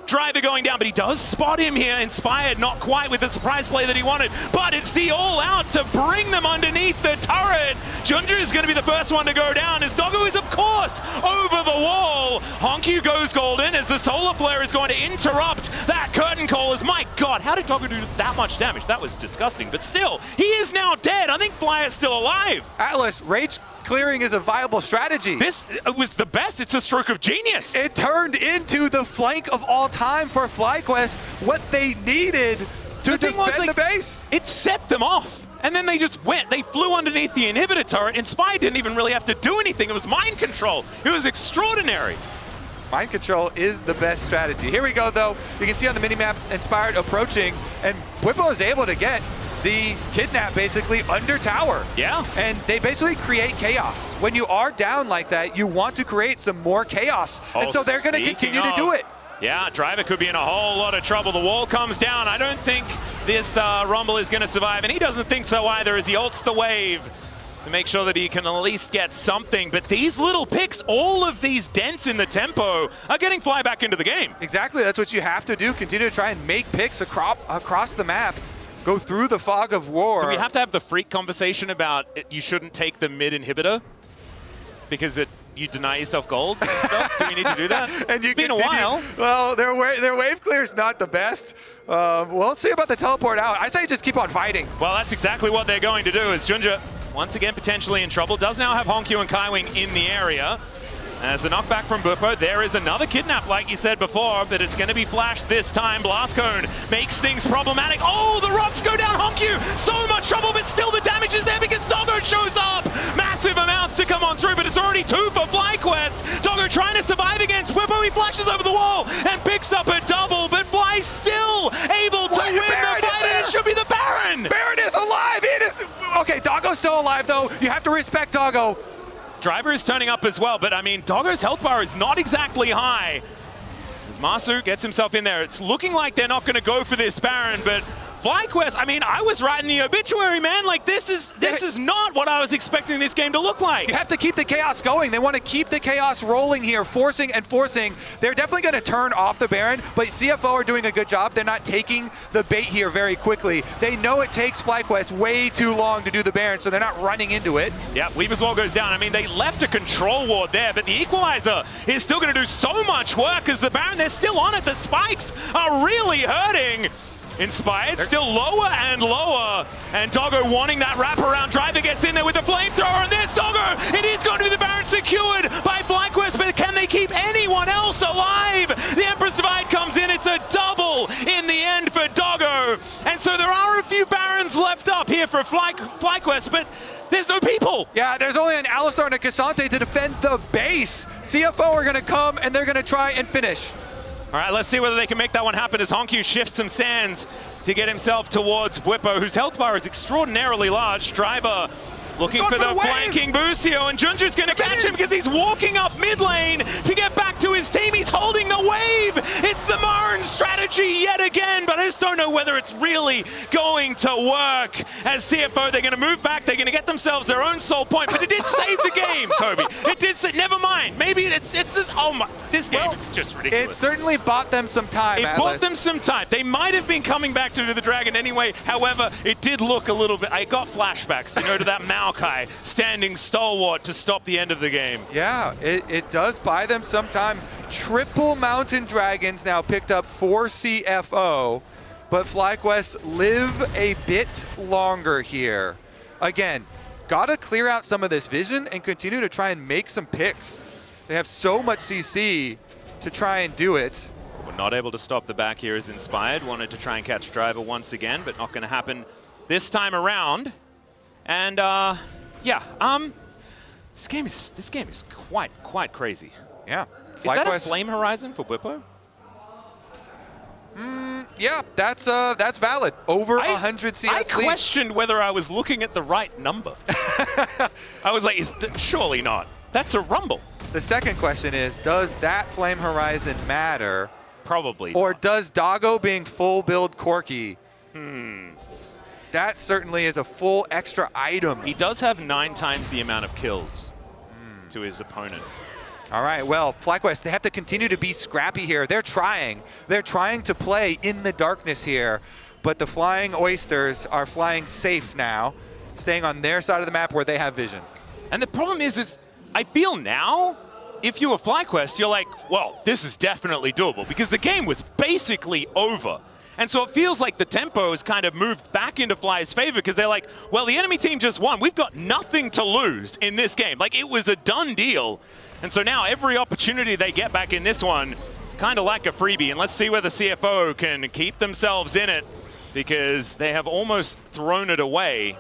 Driver going down, but he does spot him here. Inspired, not quite with the surprise play that he wanted, but it's the all-out to bring them underneath the turret. Junja is going to be the first one to go down, as Doggo is, of course, over the wall. Honkyu goes golden as the solar flare is going to interrupt that curtain call. As, my God, how did Doggo do that much damage? That was disgusting, but still, he is now dead. I think Fly is still alive. Atlas, rage clearing is a viable strategy. This was the best. It's a stroke of genius. It turned into the flank of all time for FlyQuest, what they needed to defend the base. It set them off. And then they just went. They flew underneath the inhibitor turret. Inspired didn't even really have to do anything. It was mind control. It was extraordinary. Mind control is the best strategy. Here we go, though. You can see on the minimap, Inspired approaching, and Whippo is able to get the kidnap basically under tower. Yeah. And they basically create chaos. When you are down like that, you want to create some more chaos. And so they're going to continue to do it. Yeah, Driver could be in a whole lot of trouble. The wall comes down. I don't think this Rumble is going to survive, and he doesn't think so either as he ults the wave to make sure that he can at least get something. But these little picks, all of these dents in the tempo are getting Fly back into the game. Exactly, that's what you have to do. Continue to try and make picks across the map. Go through the fog of war. Do we have to have the freak conversation about you shouldn't take the mid inhibitor because you deny yourself gold and stuff? Do we need to do that? And it's been a while. Well, their wave clear is not the best. We'll see about the teleport out. I say just keep on fighting. Well, that's exactly what they're going to do, as Junja, once again, potentially in trouble. Does now have Honkyu and Kaiwing in the area. As the knockback from Buppo, there is another kidnap, like you said before, but it's going to be flashed this time. Blast Cone makes things problematic. Oh, the rocks go down. Honkyu, so much trouble, but still the damage is there because Doggo shows up. Massive amounts to come on through, but it's already 2 for FlyQuest. Doggo trying to survive against Whippo. He flashes over the wall and picks up a double, but Fly still able to win the fight, and it should be the Baron. Baron is alive. It is. Okay, Doggo's still alive, though. You have to respect Doggo. Driver is turning up as well, but I mean, Doggo's health bar is not exactly high. As Masu gets himself in there, it's looking like they're not going to go for this Baron, but FlyQuest, I mean, I was writing the obituary, man. Like, this is not what I was expecting this game to look like. You have to keep the chaos going. They want to keep the chaos rolling here, forcing and forcing. They're definitely going to turn off the Baron, but CFO are doing a good job. They're not taking the bait here very quickly. They know it takes FlyQuest way too long to do the Baron, so they're not running into it. Yeah, Weaver's Wall goes down. I mean, they left a control ward there, but the Equalizer is still going to do so much work as the Baron, they're still on it. The spikes are really hurting. Inspired, still lower and lower, and Doggo wanting that wraparound. Driver gets in there with the flamethrower, and there's Doggo! It is going to be the Baron secured by FlyQuest, but can they keep anyone else alive? The Empress Divide comes in, it's a double in the end for Doggo, and so there are a few Barons left up here for FlyQuest, but there's no people. Yeah, there's only an Alistar and a Cassante to defend the base. CFO are going to come, and they're going to try and finish. All right, let's see whether they can make that one happen as Honkyu shifts some sands to get himself towards Bwipo, whose health bar is extraordinarily large. Driver looking for the flanking Busio, and Junju's going to catch him because he's walking up mid lane to get back to his team. He's holding the wave. It's the Marin strategy yet again, but I just don't know whether it's really going to work. As CFO, they're going to move back. They're going to get themselves their own soul point, but it did save the game, Kobe. It did say, never mind. Maybe it's just, oh my, this game, it's just ridiculous. It certainly bought them some time, It bought them some time. They might have been coming back to do the Dragon anyway. However, it did look a little bit, I got flashbacks, to that Maokai standing stalwart to stop the end of the game. Yeah, it does buy them some time. Triple Mountain Dragons now picked up for CFO, but FlyQuest live a bit longer here. Again, gotta clear out some of this vision and continue to try and make some picks. They have so much CC to try and do it. We're not able to stop the back here as Inspired. Wanted to try and catch Driver once again, but not going to happen this time around. And yeah, this game is quite crazy. Yeah. Is that a flame horizon for Bwipo? Yeah, that's valid. Over 100 CS I lead. questioned whether I was looking at the right number. I was like, surely not. That's a rumble. The second question is, does that flame horizon matter? Probably. Or does Doggo being full build Corki? That certainly is a full extra item. He does have 9 times the amount of kills to his opponent. All right, well, FlyQuest, they have to continue to be scrappy here. They're trying. They're trying to play in the darkness here, but the flying Oysters are flying safe now, staying on their side of the map where they have vision. And the problem is I feel now, if you were FlyQuest, you're like, well, this is definitely doable because the game was basically over. And so it feels like the tempo has kind of moved back into Fly's favor because they're like, well, the enemy team just won. We've got nothing to lose in this game. Like, it was a done deal. And so now every opportunity they get back in this one, it's kind of like a freebie. And let's see whether CFO can keep themselves in it because they have almost thrown it away.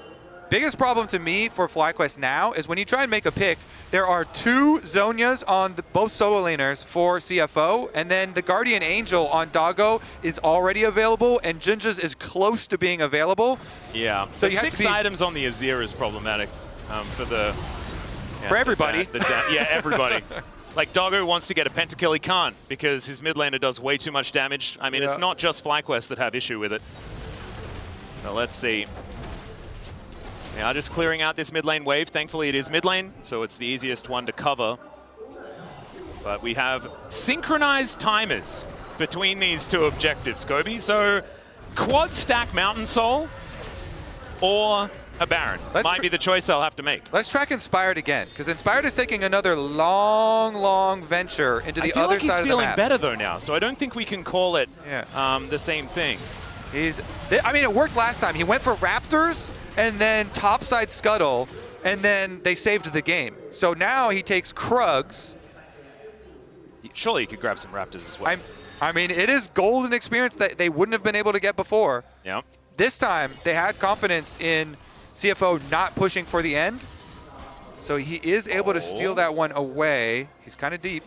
Biggest problem to me for FlyQuest now is when you try and make a pick, there are 2 Zonias on both solo laners for CFO, and then the Guardian Angel on Doggo is already available, and Jinja's is close to being available. Yeah, so the 6 items on the Azir is problematic for the... for everybody. Yeah, everybody. Like, Doggo wants to get a pentakill, he can't, because his mid laner does way too much damage. I mean, it's not just FlyQuest that have issue with it. So let's see. They are just clearing out this mid lane wave. Thankfully, it is mid lane, so it's the easiest one to cover. But we have synchronized timers between these 2 objectives, Kobe. So, quad stack Mountain Soul or a Baron might be the choice they'll have to make. Let's track Inspired again, because Inspired is taking another long venture into the other side of the map. He's feeling better though now, so I don't think we can call it the same thing. I mean, it worked last time. He went for Raptors and then topside Scuttle, and then they saved the game. So now he takes Krugs. Surely he could grab some Raptors as well. I mean, it is golden experience that they wouldn't have been able to get before. Yeah. This time, they had confidence in CFO not pushing for the end. So he is able to steal that one away. He's kind of deep.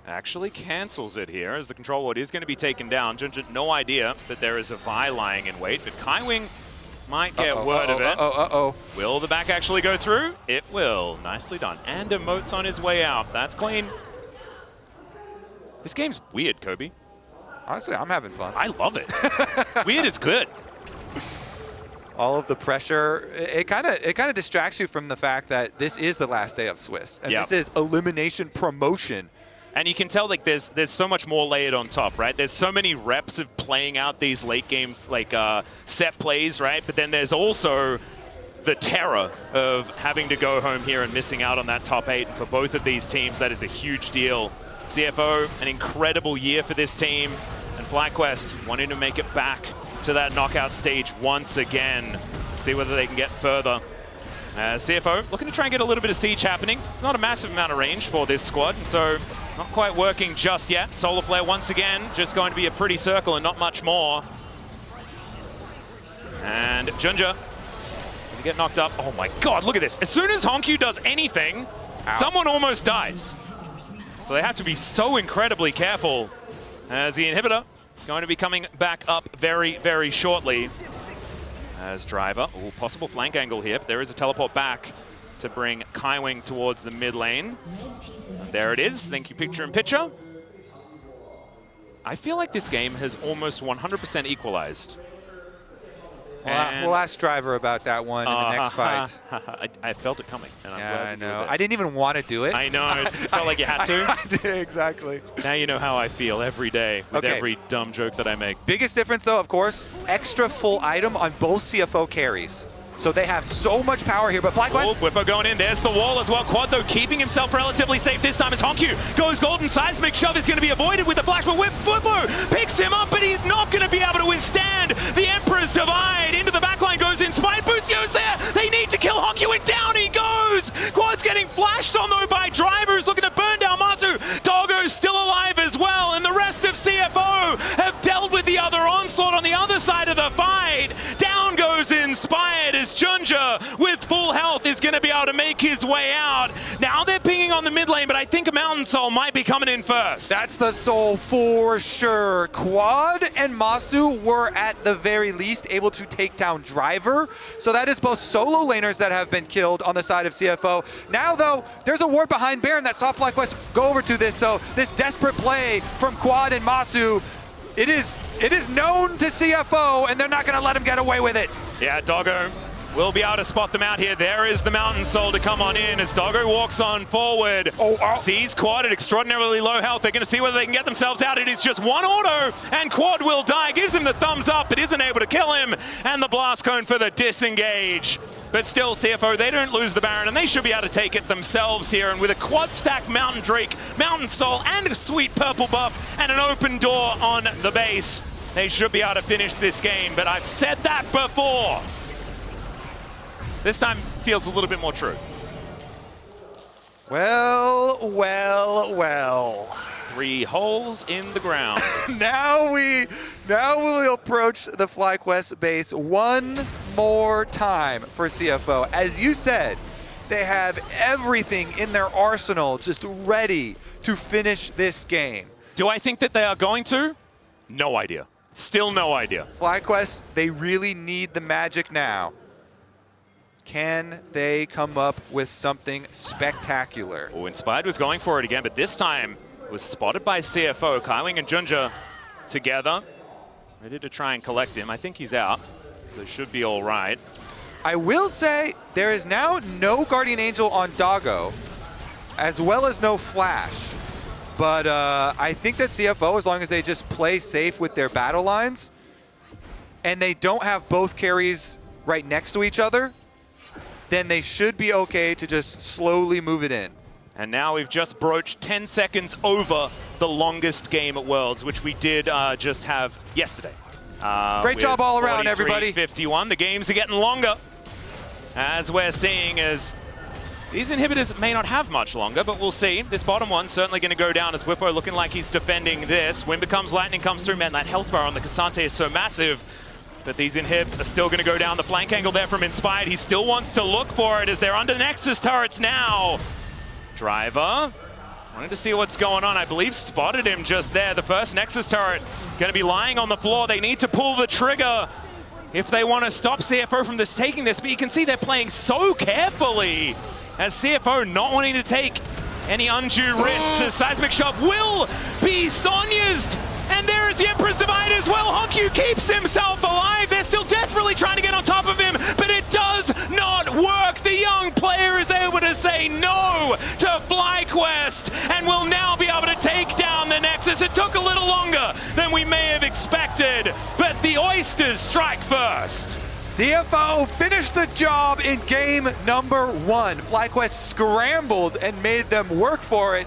Actually cancels it here as the control ward is going to be taken down. Junja, no idea that there is a Vi lying in wait, but Kaiwing might get word of it. Will the back actually go through? It will. Nicely done. And Emote's on his way out. That's clean. This game's weird, Kobe. Honestly, I'm having fun. I love it. Weird is good. All of the pressure, it kind of distracts you from the fact that this is the last day of Swiss, and this is elimination promotion. And you can tell like there's so much more layered on top, right? There's so many reps of playing out these late game like set plays, right? But then there's also the terror of having to go home here and missing out on that top 8. And for both of these teams, that is a huge deal. CFO, an incredible year for this team, and FlyQuest wanting to make it back to that knockout stage once again. See whether they can get further. CFO looking to try and get a little bit of siege happening. It's not a massive amount of range for this squad, and so not quite working just yet. Solar Flare once again, just going to be a pretty circle and not much more. And Junja going to get knocked up. Oh my god, look at this. As soon as Honkyu does anything, someone almost dies. So they have to be so incredibly careful as the inhibitor going to be coming back up very, very shortly. As driver, possible flank angle here, but there is a teleport back to bring Kaiwing towards the mid lane. And there it is. Thank you, picture in picture. I feel like this game has almost 100% equalized. We'll ask Driver about that one in the next fight. I felt it coming. And I know. I didn't even want to do it. I know. It felt like you had to. I did, exactly. Now you know how I feel every day with every dumb joke that I make. Biggest difference, though, of course, extra full item on both CFO carries. So they have so much power here, but FlyQuest... Whippo going in, there's the wall as well. Quad, though, keeping himself relatively safe this time as Honkyu goes golden. Seismic shove is going to be avoided with the flash, but Whippo picks him up, but he's not going to be able to withstand the Emperor's Divide. Into the backline goes Inspired. Bucio's there! They need to kill Honkyu, and down he goes! Quad's getting flashed on, though, by Driver, who's looking to burn down Masu. Doggo's still alive as well, and the rest of CFO have dealt with the other onslaught on the other side of the fight. Down goes Inspired as Junja, with full health, is going to be able to make his way out. Now they're pinging on the mid lane, but I think a Mountain Soul might be coming in first. That's the Soul for sure. Quad and Masu were at the very least able to take down Driver. So that is both solo laners that have been killed on the side of CFO. Now, though, there's a ward behind Baron that saw FlyQuest go over to this. So this desperate play from Quad and Masu, it is known to CFO, and they're not going to let him get away with it. Yeah, Doggo will be able to spot them out here. There is the Mountain Soul to come on in as Doggo walks on forward. Sees Quad at extraordinarily low health. They're going to see whether they can get themselves out. It is just one auto, and Quad will die. Gives him the thumbs up, but isn't able to kill him. And the blast cone for the disengage. But still, CFO, they don't lose the Baron, and they should be able to take it themselves here. And with a quad stack Mountain Drake, Mountain Soul, and a sweet purple buff, and an open door on the base, they should be able to finish this game. But I've said that before. This time feels a little bit more true. Well, well, well. 3 holes in the ground. Now we'll approach the FlyQuest base one more time for CFO. As you said, they have everything in their arsenal just ready to finish this game. Do I think that they are going to? No idea. Still no idea. FlyQuest, they really need the magic now. Can they come up with something spectacular? Oh, Inspired was going for it again, but this time was spotted by CFO. Kaiwing and Junja together, ready to try and collect him. I think he's out, so it should be all right. I will say there is now no Guardian Angel on Doggo, as well as no Flash. But I think that CFO, as long as they just play safe with their battle lines, and they don't have both carries right next to each other, then they should be okay to just slowly move it in. And now we've just broached 10 seconds over the longest game at Worlds, which we did just have yesterday. Great job all around, everybody. 51. The games are getting longer, as we're seeing, as these inhibitors may not have much longer, but we'll see. This bottom one's certainly going to go down as Whippo looking like he's defending this. Wind becomes lightning, comes through. Man, that health bar on the Cassante is so massive. But these inhibs are still going to go down the flank angle there from Inspired. He still wants to look for it as they're under Nexus turrets now. Driver, wanting to see what's going on. I believe spotted him just there. The first Nexus turret going to be lying on the floor. They need to pull the trigger if they want to stop CFO from taking this. But you can see they're playing so carefully as CFO not wanting to take any undue risks. As Seismic Shove will be Sonya's. And there's the Emperor's Divide as well. Honkyu keeps himself alive. They're still desperately trying to get on top of him, but it does not work. The young player is able to say no to FlyQuest and will now be able to take down the Nexus. It took a little longer than we may have expected, but the Oysters strike first. CFO finished the job in game number 1. FlyQuest scrambled and made them work for it.